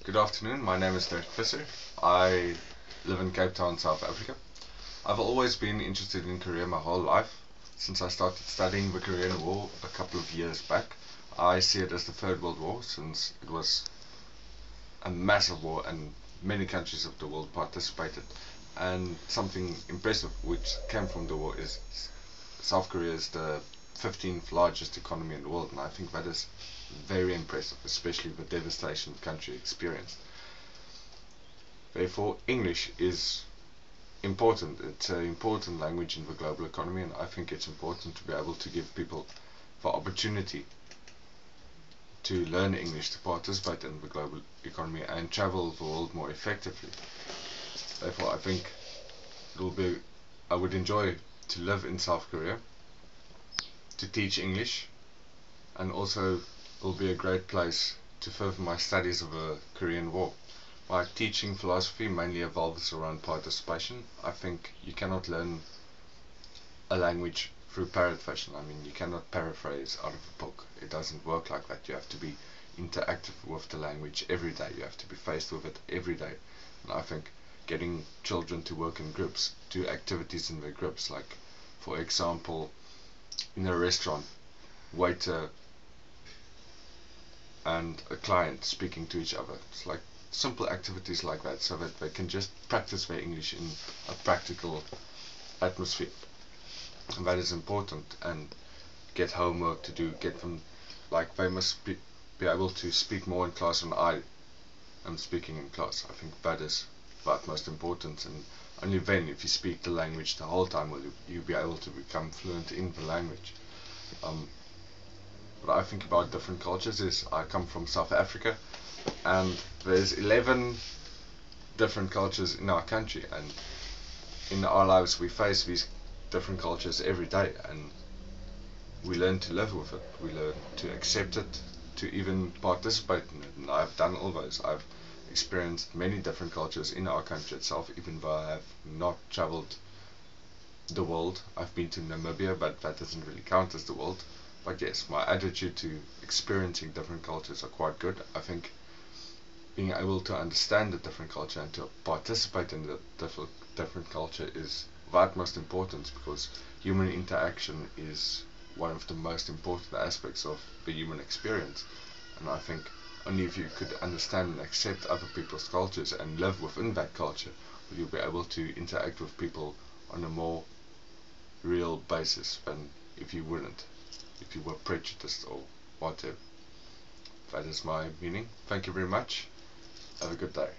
Good afternoon, my name is Dirk Visser. I live in Cape Town, South Africa. I've always been interested in Korea my whole life. Since I started studying the Korean War a couple of years back, I see it as the Third World War, since it was a massive war and many countries of the world participated. And something impressive which came from the war is South Korea is the 15th largest economy in the world, and I think that is very impressive, especially the devastation the country experienced. Therefore, English is important. It's an important language in the global economy, and I think it's important to be able to give people the opportunity to learn English, to participate in the global economy and travel the world more effectively. Therefore, I think I would enjoy to live in South Korea, to teach English, and also it will be a great place to further my studies of the Korean War. My teaching philosophy mainly evolves around participation. I think you cannot learn a language through parrot fashion. I mean, you cannot paraphrase out of a book. It doesn't work like that. You have to be interactive with the language every day. You have to be faced with it every day. And I think getting children to work in groups, do activities in their groups, like for example, in a restaurant, waiter and a client speaking to each other. It's like simple activities like that, so that they can just practice their English in a practical atmosphere. And that is important. And get homework to do, get them, like they must be able to speak more in class than I am speaking in class. I think that is the utmost important, and only then, if you speak the language the whole time, will you be able to become fluent in the language. What I think about different cultures is I come from South Africa, and there's 11 different cultures in our country, and in our lives we face these different cultures every day, and we learn to live with it, we learn to accept it, to even participate in it. And I've done all those. I've experienced many different cultures in our country itself, even though I have not traveled the world. I've been to Namibia, but that doesn't really count as the world. But yes, my attitude to experiencing different cultures are quite good. I think being able to understand the different culture and to participate in the different culture is of utmost importance, because human interaction is one of the most important aspects of the human experience. And I think only if you could understand and accept other people's cultures and live within that culture will you be able to interact with people on a more real basis than if you wouldn't, if you were prejudiced or whatever. That is my meaning. Thank you very much. Have a good day.